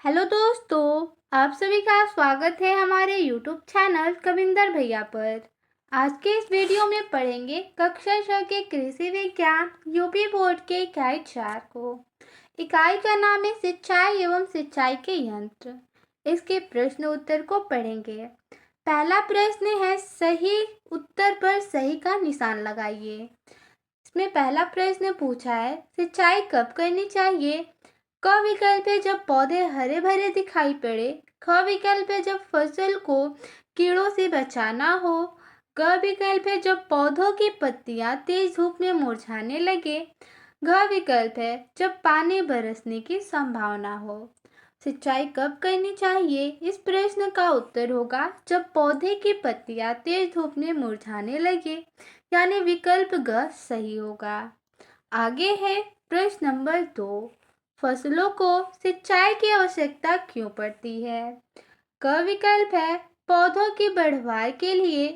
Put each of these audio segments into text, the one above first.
Hello दोस्तों, आप सभी का स्वागत है हमारे यूट्यूब चैनल कविंदर भैया पर। आज के इस वीडियो में पढ़ेंगे कक्षा 6 के कृषि विज्ञान यूपी बोर्ड के इकाई 4 को। इकाई का नाम है सिंचाई एवं सिंचाई के यंत्र। इसके प्रश्न उत्तर को पढ़ेंगे। पहला प्रश्न है सही उत्तर पर सही का निशान लगाइए। इसमें पहला प्रश्न पूछा है सिंचाई कब करनी चाहिए। क विकल्प है जब पौधे हरे भरे दिखाई पड़े। ख विकल्प है जब फसल को कीड़ों से बचाना हो। ग विकल्प है जब पौधों की पत्तियां तेज धूप में मुरझाने लगे। घ विकल्प है जब पानी बरसने की संभावना हो। सिंचाई कब करनी चाहिए? इस प्रश्न का उत्तर होगा जब पौधे की पत्तियां तेज धूप में मुरझाने लगे, यानी विकल्प ग सही होगा। आगे है प्रश्न नंबर 2। फसलों को सिंचाई की आवश्यकता क्यों पड़ती है? क विकल्प है पौधों की बढ़वार के लिए।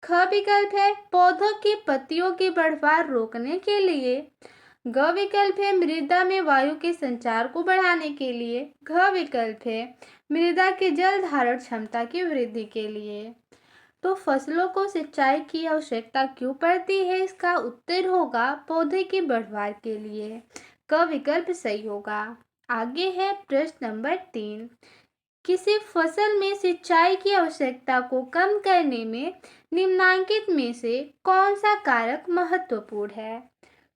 ख विकल्प है पौधों की पत्तियों की बढ़वार रोकने के लिए। ग विकल्प है मृदा में वायु के संचार को बढ़ाने के लिए। घ विकल्प है मृदा की जल धारण क्षमता की वृद्धि के लिए। तो फसलों को सिंचाई की आवश्यकता क्यों पड़ती है? इसका उत्तर होगा पौधे की बढ़वार के लिए। क विकल्प सही होगा। आगे है प्रश्न नंबर 3। किसी फसल में सिंचाई की आवश्यकता को कम करने में निम्नलिखित में से कौन सा कारक महत्वपूर्ण है?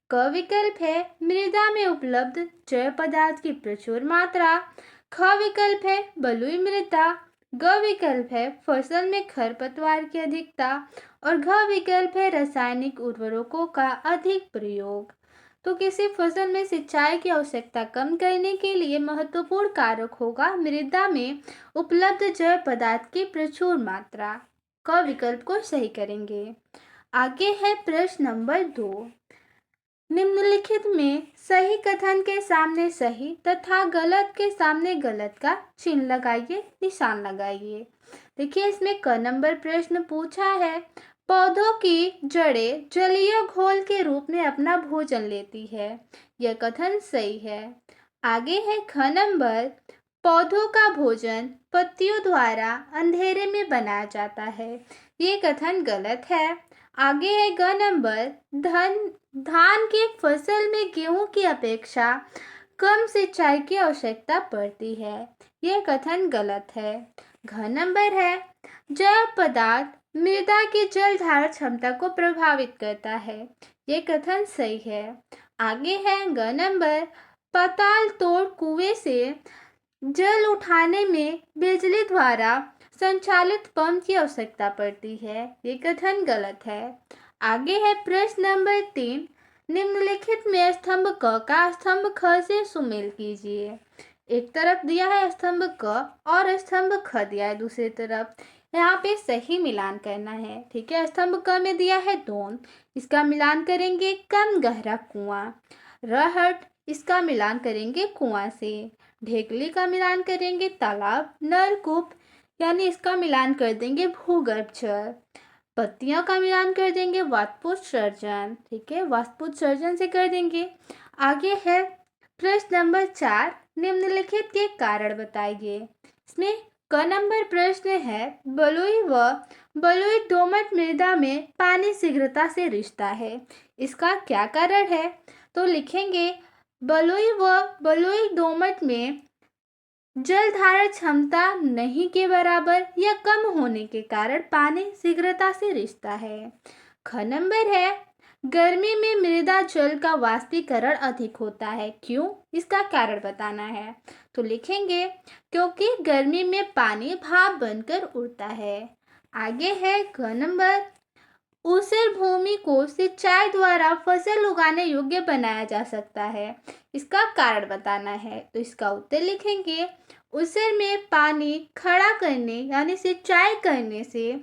क विकल्प है मृदा में उपलब्ध जैव पदार्थ की प्रचुर मात्रा। ख विकल्प है बलुई मृदा। ग विकल्प है फसल में खरपतवार की अधिकता। और घ विकल्प है रासायनिक उर्वरकों का अधिक प्रयोग। तो किसी फसल में सिंचाई की आवश्यकता कम करने के लिए महत्वपूर्ण कारक होगा मृदा में उपलब्ध जैव पदार्थ की प्रचुर मात्रा। क विकल्प को सही करेंगे। आगे है प्रश्न नंबर 2। निम्नलिखित में सही कथन के सामने सही तथा गलत के सामने गलत का चिन्ह लगाइए, निशान लगाइए। देखिए इसमें क नंबर प्रश्न पूछा है पौधों की जड़ें जलीय घोल के रूप में अपना भोजन लेती है। यह कथन सही है। आगे है ख नंबर पौधों का भोजन पत्तियों द्वारा अंधेरे में बनाया जाता है। ये कथन गलत है। आगे है ग नंबर धान की फसल में गेहूं की अपेक्षा कम सिंचाई की आवश्यकता पड़ती है। यह कथन गलत है। घ नंबर है जैव पदार्थ मृदा की जल धारण क्षमता को प्रभावित करता है। यह कथन सही है। आगे है ग नंबर पाताल तोड़ कुएं से जल उठाने में बिजली द्वारा संचालित पंप की आवश्यकता पड़ती है। ये कथन गलत है। आगे है प्रश्न नंबर 3। निम्नलिखित में स्तंभ क का स्तंभ ख से सुमेल कीजिए। एक तरफ दिया है स्तंभ क और स्तंभ ख दिया है दूसरी तरफ। यहाँ पे सही मिलान करना है। ठीक है, स्तंभ क में दिया है दोन, इसका मिलान करेंगे कम गहरा कुआं। रहट, इसका मिलान करेंगे कुआं से। ढेकली का मिलान करेंगे तालाब। नलकूप यानी इसका मिलान कर देंगे भूगर्भ जल। पत्तियों का मिलान कर देंगे वाष्पोत्सर्जन। ठीक है, वाष्पोत्सर्जन से कर देंगे। आगे है प्रश्न नंबर 4। निम्नलिखित के कारण बताइए। इसमें क नंबर प्रश्न है बलुई दोमट मृदा में पानी शीघ्रता से रिश्ता है। इसका क्या कारण है? तो लिखेंगे बलुई दोमट में जल धारण क्षमता नहीं के बराबर या कम होने के कारण पानी शीघ्रता से रिश्ता है। ख नंबर है गर्मी में मृदा जल का वाष्पीकरण अधिक होता है। क्यों? इसका कारण बताना है। तो लिखेंगे क्योंकि गर्मी में पानी भाप बनकर उड़ता है। आगे है ग नंबर ऊसर भूमि को सिंचाई द्वारा फसल उगाने योग्य बनाया जा सकता है। इसका कारण बताना है। तो इसका उत्तर लिखेंगे ऊसर में पानी खड़ा करने यानी सिंचाई करने से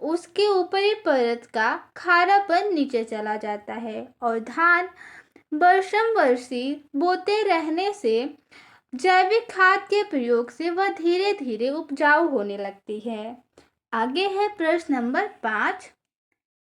उसके ऊपरी परत का खारापन नीचे चला जाता है और धान वर्षी बोते रहने से जैविक खाद के प्रयोग से वह धीरे धीरे उपजाऊ होने लगती है। आगे है प्रश्न नंबर 5।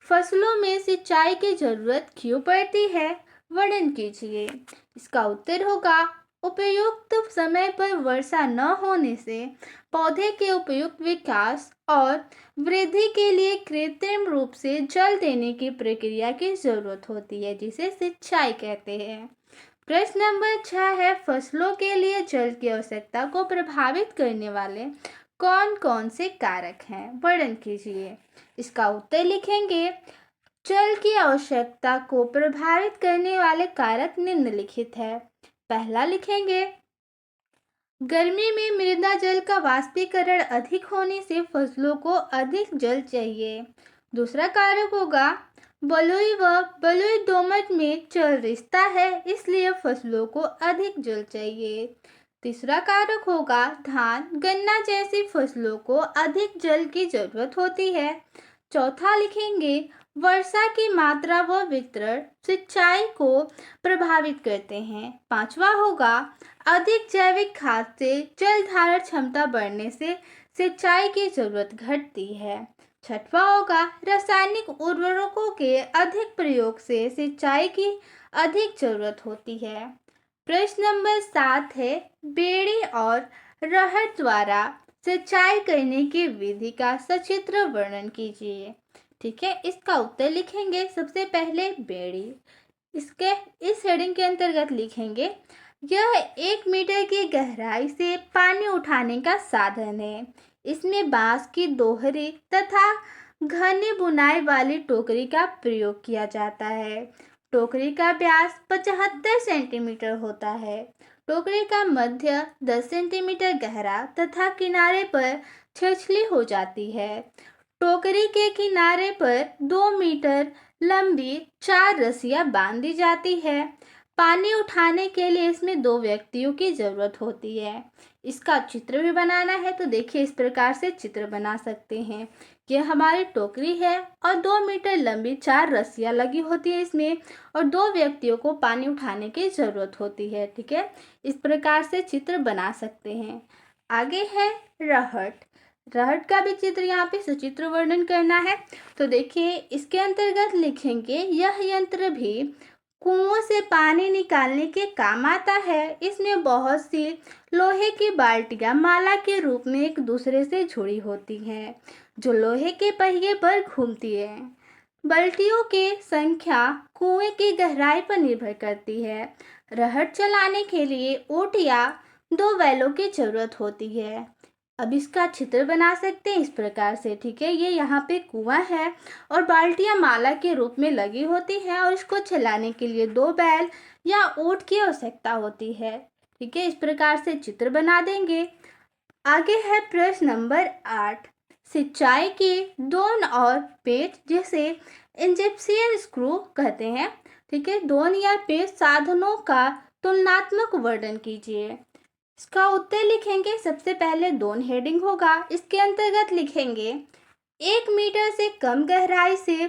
फसलों में सिंचाई की जरूरत क्यों पड़ती है? वर्णन कीजिए। इसका उत्तर होगा उपयुक्त समय पर वर्षा न होने से पौधे के उपयुक्त विकास और वृद्धि के लिए कृत्रिम रूप से जल देने की प्रक्रिया की जरूरत होती है, जिसे सिंचाई कहते हैं। प्रश्न नंबर 6 है, फसलों के लिए जल की आवश्यकता को प्रभावित करने वाले कौन कौन से कारक हैं, वर्णन कीजिए। इसका उत्तर लिखेंगे, जल की आवश्यकता को प्रभावित करने वाले कारक निम्नलिखित है। पहला लिखेंगे, गर्मी में मृदा जल का वाष्पीकरण अधिक होने से फसलों को अधिक जल चाहिए। दूसरा कारक होगा, बलुई व बलुई दोमट में जल रिसता है, इसलिए फसलों को अधिक जल चाहिए। तीसरा कारक होगा, धान गन्ना जैसी फसलों को अधिक जल की जरूरत होती है। चौथा लिखेंगे, वर्षा की मात्रा व वितरण सिंचाई को प्रभावित करते हैं। पांचवा होगा, अधिक जैविक खाद से जल धारण क्षमता बढ़ने से सिंचाई की जरूरत घटती है। छठवा होगा, रासायनिक उर्वरकों के अधिक प्रयोग से सिंचाई की अधिक जरूरत होती है। प्रश्न नंबर 7 है, बेड़ी और रहर द्वारा सिंचाई करने की विधि का सचित्र वर्णन कीजिए। ठीक है, इसका उत्तर लिखेंगे, सबसे पहले बेड़ी। इसके इस हेडिंग के अंतर्गत लिखेंगे, यह 1 मीटर की गहराई से पानी उठाने का साधन है। इसमें बांस की दोहरी तथा घनी बुनाई वाली टोकरी का प्रयोग किया जाता है। टोकरी का व्यास 75 सेंटीमीटर होता है। टोकरी का मध्य 10 सेंटीमीटर गहरा तथा किनारे पर छिछली हो जाती है। टोकरी के किनारे पर 2 मीटर लंबी 4 रस्सियां बांधी जाती है। पानी उठाने के लिए इसमें 2 व्यक्तियों की जरूरत होती है। इसका चित्र भी बनाना है तो देखिए, इस प्रकार से चित्र बना सकते हैं। यह हमारी टोकरी है और 2 मीटर लंबी 4 रस्सियां लगी होती है इसमें, और 2 व्यक्तियों को पानी उठाने की जरूरत होती है। ठीक है, इस प्रकार से चित्र बना सकते हैं। आगे है रहट। रहट का भी चित्र यहाँ पे सचित्र वर्णन करना है तो देखिए, इसके अंतर्गत लिखेंगे, यह यंत्र भी कुओं से पानी निकालने के काम आता है। इसमें बहुत सी लोहे की बाल्टियां माला के रूप में एक दूसरे से जुड़ी होती हैं, जो लोहे के पहिए पर घूमती है। बाल्टियों की संख्या कुएं की गहराई पर निर्भर करती है। रहट चलाने के लिए ऊंट या 2 बैलों की जरूरत होती है। अब इसका चित्र बना सकते हैं इस प्रकार से। ठीक है, ये यहाँ पे कुआं है और बाल्टियां माला के रूप में लगी होती हैं और इसको चलाने के लिए 2 बैल या ऊंट की आवश्यकता होती है। ठीक है, इस प्रकार से चित्र बना देंगे। आगे है प्रश्न नंबर 8, सिंचाई के दोन और पेच, जिसे इजिप्शियन स्क्रू कहते हैं। ठीक है, दोन या पेच साधनों का तुलनात्मक वर्णन कीजिए। इसका उत्तर लिखेंगे, सबसे पहले दोन हेडिंग होगा। इसके अंतर्गत लिखेंगे, 1 मीटर से कम गहराई से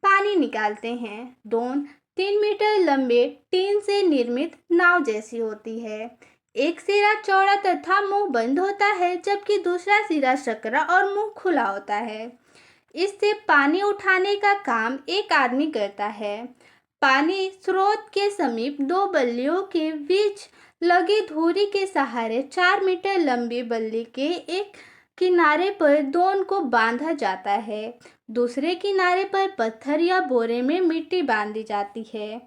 पानी निकालते हैं। दोन 3 मीटर लंबे टीन से निर्मित नाव जैसी होती है। एक सिरा चौड़ा तथा मुंह बंद होता है, जबकि दूसरा सिरा सकरा और मुंह खुला होता है। इससे पानी उठाने का काम एक आदमी करता है। पानी स्रोत के समीप 2 बल्लियों के बीच लगी धुरी के सहारे 4 मीटर लंबी बल्ली के एक किनारे पर दोन को बांधा जाता है। दूसरे किनारे पर पत्थर या बोरे में मिट्टी बांधी जाती है।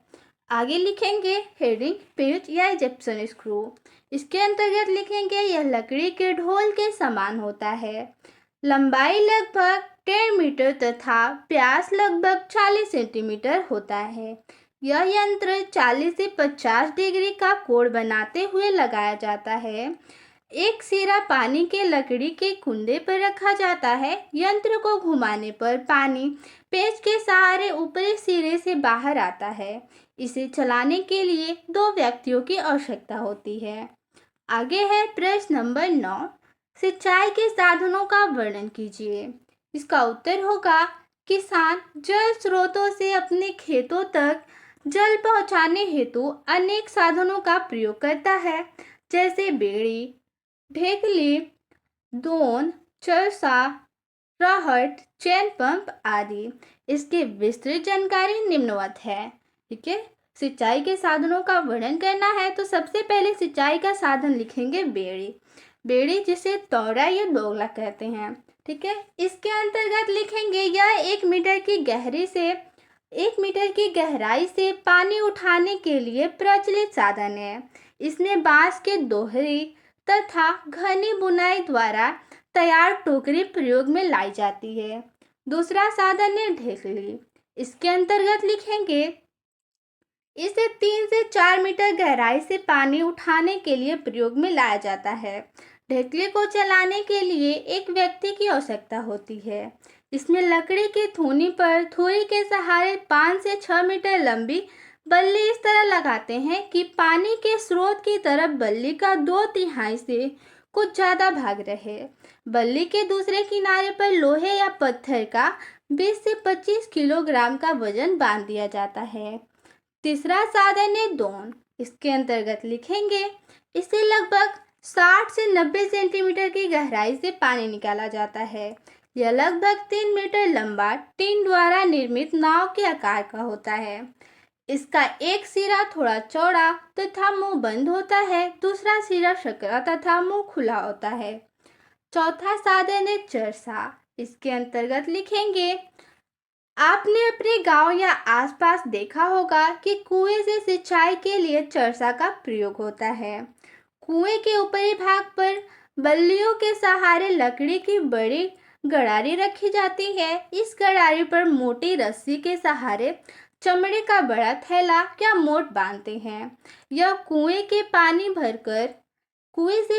आगे लिखेंगे हेडिंग, पेच या इजिप्शियन स्क्रू। इसके अंतर्गत लिखेंगे, यह लकड़ी के ढोल के समान होता है। लंबाई लगभग 1.5 मीटर तथा व्यास लगभग 40 सेंटीमीटर होता है। यह यंत्र 40 से 50 डिग्री का कोण बनाते हुए लगाया जाता है। एक सिरा पानी के लकड़ी के कुंडे पर रखा जाता है। यंत्र को घुमाने पर पानी पेच के सहारे ऊपरी सिरे से बाहर आता है। इसे चलाने के लिए 2 व्यक्तियों की आवश्यकता होती है। आगे है प्रश्न नंबर 9, सिंचाई के साधनों का वर्णन कीजिए। इसका उत्तर होगा, किसान जल स्रोतों से अपने खेतों तक जल पहुंचाने हेतु अनेक साधनों का प्रयोग करता है, जैसे बेड़ी, ढेकली, दोन, चरसा, रहट, चैन पंप आदि। इसकी विस्तृत जानकारी निम्नवत है। ठीक है, सिंचाई के साधनों का वर्णन करना है तो सबसे पहले सिंचाई का साधन लिखेंगे बेड़ी। बेड़ी जिसे तौरा या डोगला कहते हैं। ठीक है, इसके अंतर्गत लिखेंगे यह 1 मीटर की गहराई से पानी उठाने के लिए प्रचलित साधन है। इसमें बांस के दोहरी तथा घनी बुनाई द्वारा तैयार टोकरी प्रयोग में लाई जाती है। दूसरा साधन है ढेकली। इसके अंतर्गत लिखेंगे इसे 3 से 4 मीटर गहराई से पानी उठाने के लिए प्रयोग में लाया जाता है। ढेकले को चलाने के लिए एक व्यक्ति की आवश्यकता होती है। इसमें लकड़ी की थूनी पर थोड़ी के सहारे 5 से 6 मीटर लंबी बल्ली इस तरह लगाते हैं कि पानी के स्रोत की तरफ बल्ली का 2/3 से कुछ ज़्यादा भाग रहे। बल्ली के दूसरे किनारे पर लोहे या पत्थर का 20 से 25 किलोग्राम का वजन बांध दिया जाता है। तीसरा साधन है दोन। इसके अंतर्गत लिखेंगे इसे लगभग 60 से 90 सेंटीमीटर की गहराई से पानी निकाला जाता है। यह लगभग 3 मीटर लंबा टीन द्वारा निर्मित नाव के आकार का होता है। इसका एक सिरा थोड़ा चौड़ा तथा मुंह बंद होता है, दूसरा सिरा सकरा तथा मुंह खुला होता है। चौथा साधन है चरसा। इसके अंतर्गत लिखेंगे आपने अपने गांव या आसपास देखा होगा कि कुएं से सिंचाई के लिए चरसा का प्रयोग होता है। कुएं के ऊपरी भाग पर बल्लियों के सहारे लकड़ी की बड़ी गड़ारी रखी जाती है। इस गड़ारी पर मोटी रस्सी के सहारे चमड़े का बड़ा थैला या मोट बांधते हैं। यह कुएं से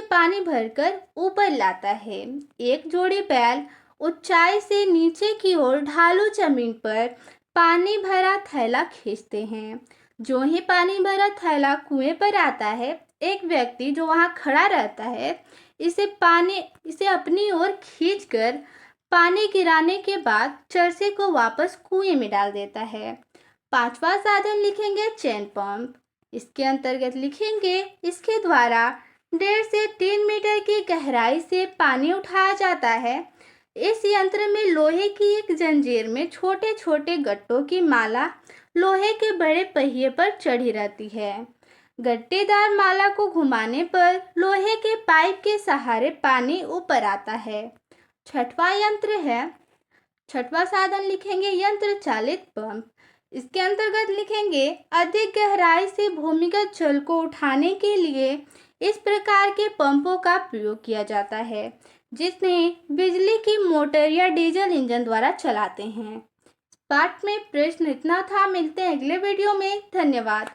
पानी भरकर ऊपर लाता है। एक जोड़ी बैल ऊंचाई से नीचे की ओर ढालू जमीन पर पानी भरा थैला खींचते हैं। जो ही पानी भरा थैला कुएं पर आता है, एक व्यक्ति जो वहां खड़ा रहता है इसे अपनी ओर खींचकर पानी गिराने के बाद चरसे को वापस कुएं में डाल देता है। पांचवा साधन लिखेंगे चैन पंप। इसके अंतर्गत लिखेंगे इसके द्वारा 1.5 से 3 मीटर की गहराई से पानी उठाया जाता है। इस यंत्र में लोहे की एक जंजीर में छोटे छोटे गट्टों की माला लोहे के बड़े पहिए पर चढ़ी रहती है। गट्टेदार माला को घुमाने पर लोहे के पाइप के सहारे पानी ऊपर आता है। छठवां साधन लिखेंगे यंत्र चालित पंप। इसके अंतर्गत लिखेंगे अधिक गहराई से भूमिगत जल को उठाने के लिए इस प्रकार के पंपों का प्रयोग किया जाता है, जिसमें बिजली की मोटर या डीजल इंजन द्वारा चलाते हैं। पाठ में प्रश्न इतना था। मिलते हैं अगले वीडियो में। धन्यवाद।